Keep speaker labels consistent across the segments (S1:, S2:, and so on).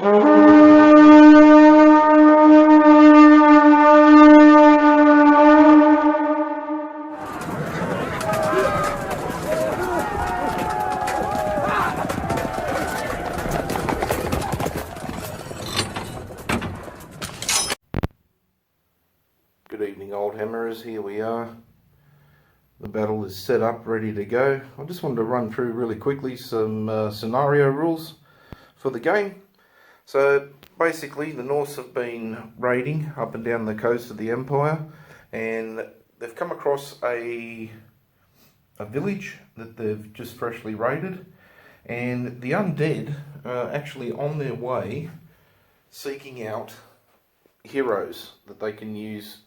S1: Good evening, Oldhammers. Here we are. The battle is set up, ready to go. I just wanted to run through really quickly some scenario rules for the game. So basically the Norse have been raiding up and down the coast of the Empire, and they've come across a village that they've just freshly raided, and the undead are actually on their way seeking out heroes that they can use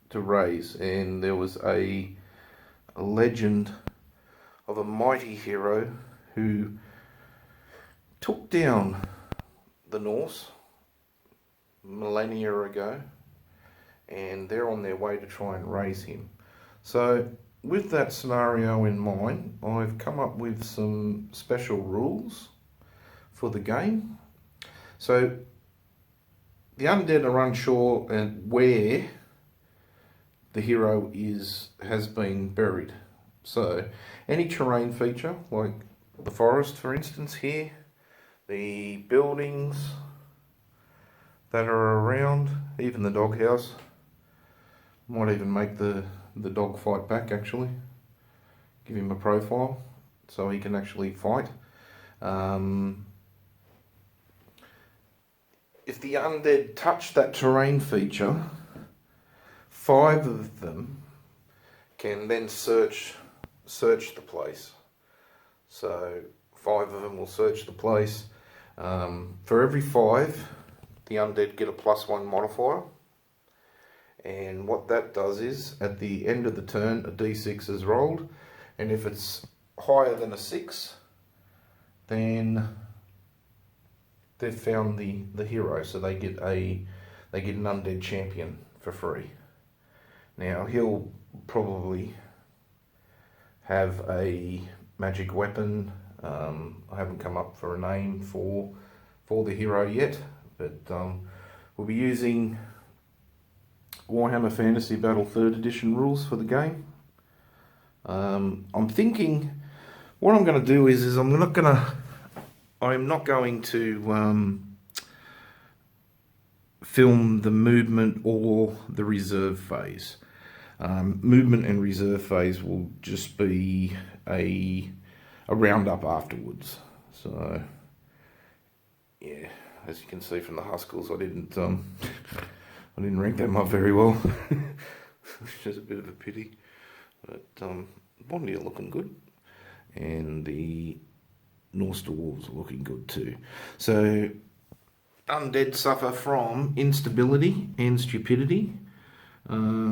S1: to raise. And there was a legend of a mighty hero who took down the Norse millennia ago, and they're on their way to try and raise him. So with that scenario in mind, I've come up with some special rules for the game. So the undead are unsure where the hero has been buried. So any terrain feature, like the forest for instance here, the buildings that are around, even the doghouse, might even make the dog fight back actually. Give him a profile so he can actually fight. If the undead touch that terrain feature, 5 of them can then search the place. So 5 of them will search the place. For every 5, the undead get a +1 modifier. And what that does is, at the end of the turn, a d6 is rolled, and if it's higher than a 6, then they've found the hero, so they get an undead champion for free. Now he'll probably have a magic weapon. I haven't come up for a name for the hero yet, but we'll be using Warhammer Fantasy Battle 3rd edition rules for the game. I'm thinking what I'm going to do is I'm not going to film the movement or the reserve phase. Movement and reserve phase will just be a roundup afterwards. So yeah, as you can see from the Huskels, I didn't rank them up very well, which is a bit of a pity. But Bondi are looking good, and the Norse dwarves are looking good too. So undead suffer from instability and stupidity.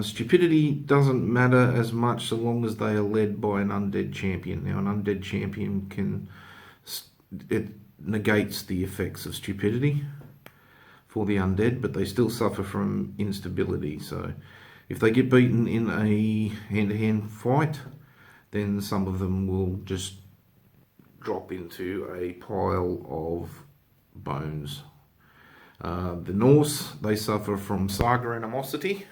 S1: Stupidity doesn't matter as much so long as they are led by an undead champion. Now, an undead champion it negates the effects of stupidity for the undead, but they still suffer from instability. So if they get beaten in a hand-to-hand fight, then some of them will just drop into a pile of bones. The Norse, they suffer from saga animosity.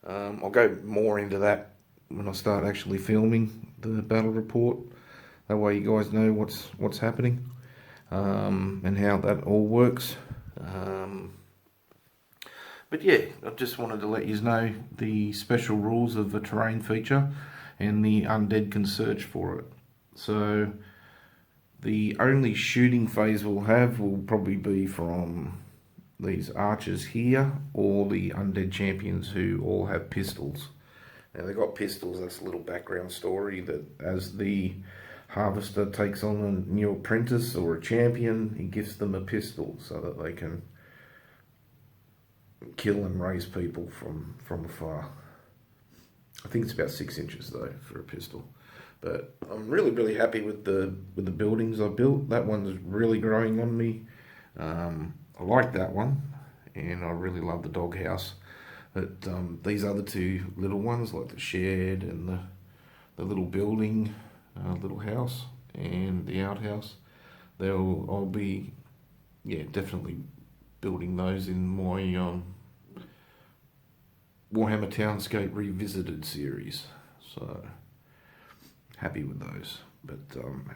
S1: I'll go more into that when I start actually filming the battle report. That way you guys know what's happening and how that all works. But yeah, I just wanted to let you know the special rules of the terrain feature, and the undead can search for it. So the only shooting phase we'll have will probably be from these archers here, or the undead champions who all have pistols. Now they've got pistols, that's a little background story, that as the harvester takes on a new apprentice or a champion, he gives them a pistol so that they can kill and raise people from afar. I think it's about 6 inches though for a pistol. But I'm really happy with the buildings I built. That one's really growing on me. I like that one, and I really love the doghouse. But these other 2 little ones, like the shed and the little building, little house, and the outhouse, I'll be yeah, definitely building those in my Warhammer Townscape Revisited series. So happy with those, but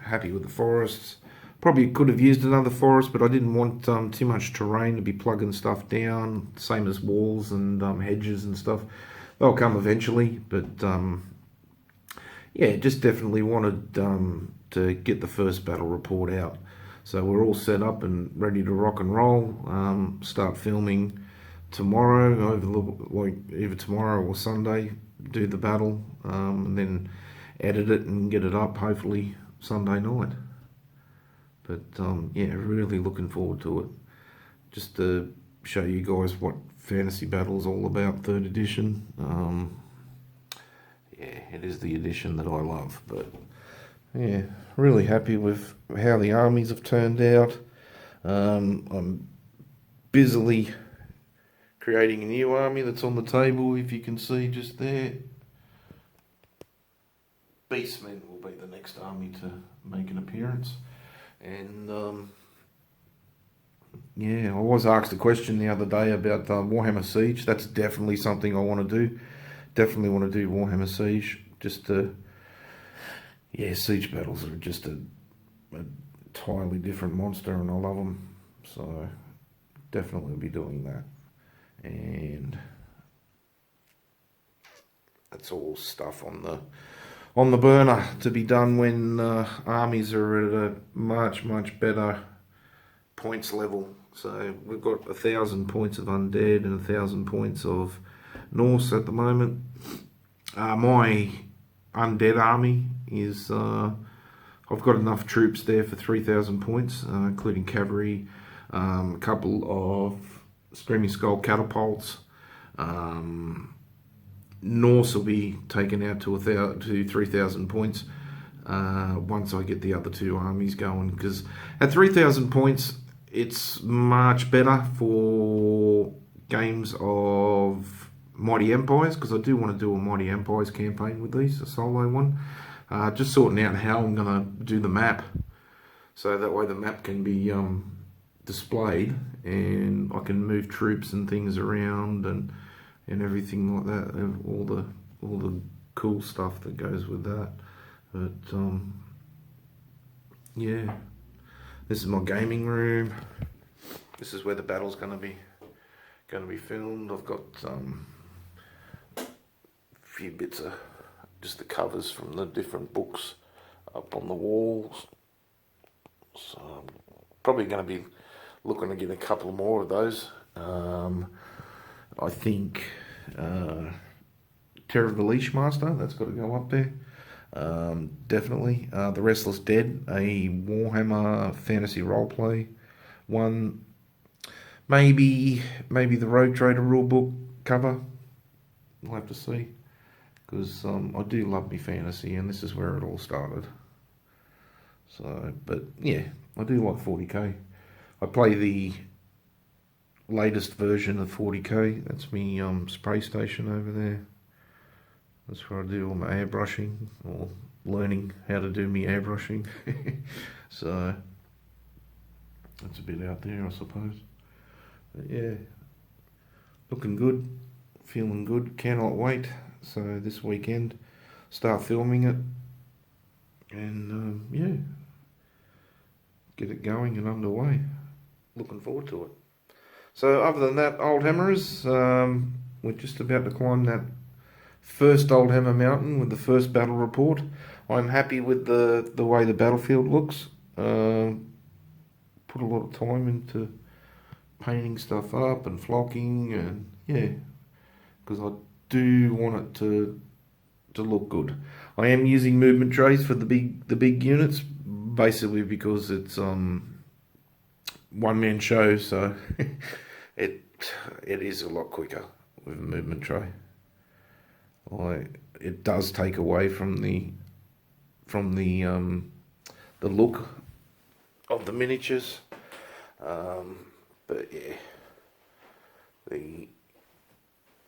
S1: happy with the forests. Probably could have used another forest, but I didn't want too much terrain to be plugging stuff down, same as walls and hedges and stuff. They'll come eventually, but yeah, just definitely wanted to get the first battle report out. So we're all set up and ready to rock and roll. Start filming tomorrow, either tomorrow or Sunday, do the battle, and then edit it and get it up hopefully Sunday night. But yeah, really looking forward to it. Just to show you guys what Fantasy Battle is all about, 3rd edition. Yeah, it is the edition that I love. But yeah, really happy with how the armies have turned out. I'm busily creating a new army that's on the table, if you can see just there. Beastmen will be the next army to make an appearance. And yeah, I was asked a question the other day about Warhammer Siege. That's definitely something I want to do. Definitely want to do Warhammer Siege. Yeah, siege battles are just a entirely different monster, and I love them. So definitely be doing that. And that's all stuff on the burner to be done when armies are at a much better points level. So we've got 1,000 points of Undead and 1,000 points of Norse at the moment. My Undead army is I've got enough troops there for 3,000 points, including cavalry, a couple of Screaming Skull catapults. Norse will be taken out to 3,000 points once I get the other two armies going, because at 3,000 points it's much better for games of Mighty Empires, because I do want to do a Mighty Empires campaign with these, a solo one. Just sorting out how I'm going to do the map, so that way the map can be displayed and I can move troops and things around and everything like that, and all the cool stuff that goes with that. But yeah, this is my gaming room. This is where the battle's going to be filmed. I've got a few bits of just the covers from the different books up on the walls. So I'm probably going to be looking to get a couple more of those. I think Terror of the Leash Master, that's got to go up there. Definitely. The Restless Dead, a Warhammer fantasy roleplay one. Maybe the Rogue Trader rulebook cover. We'll have to see. Because I do love me fantasy, and this is where it all started. So, but yeah, I do like 40k. I play the latest version of 40k. That's me spray station over there. That's where I do all my airbrushing, or learning how to do me airbrushing. So that's a bit out there, I suppose. But yeah, looking good, feeling good, cannot wait. So this weekend, start filming it, and yeah, get it going and underway. Looking forward to it. So other than that, Oldhammers, we're just about to climb that first Oldhammer mountain with the first battle report. I'm happy with the way the battlefield looks. Put a lot of time into painting stuff up and flocking, and yeah, because I do want it to look good. I am using movement trays for the big units, basically because it's one-man show, so it is a lot quicker with a movement tray. It does take away from the look of the miniatures, but yeah,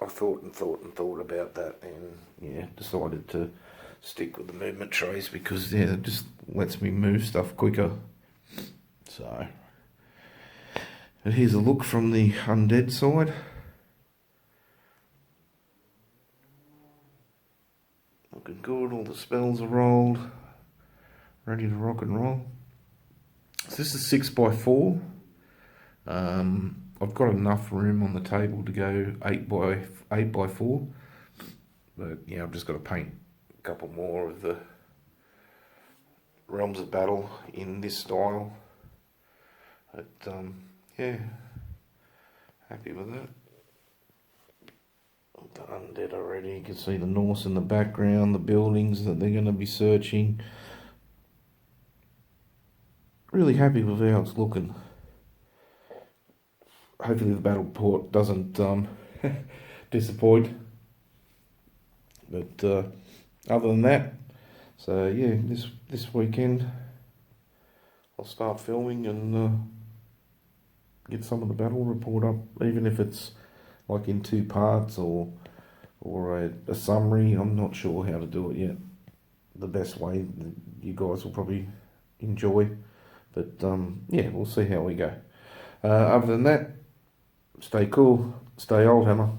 S1: I thought about that, and yeah, decided to stick with the movement trays because yeah, it just lets me move stuff quicker. So And here's a look from the undead side. Looking good, all the spells are rolled, ready to rock and roll. So this is 6x4. I've got enough room on the table to go 8x4, but yeah, I've just got to paint a couple more of the Realms of Battle in this style. But yeah, happy with that. The undead already, you can see the Norse in the background, the buildings that they're going to be searching. Really happy with how it's looking. Hopefully the battle port doesn't disappoint. But other than that, so yeah, this weekend I'll start filming and get some of the battle report up, even if it's like in 2 parts or a summary. I'm not sure how to do it yet. The best way you guys will probably enjoy, but yeah, we'll see how we go. Other than that, stay cool, stay Oldhammer.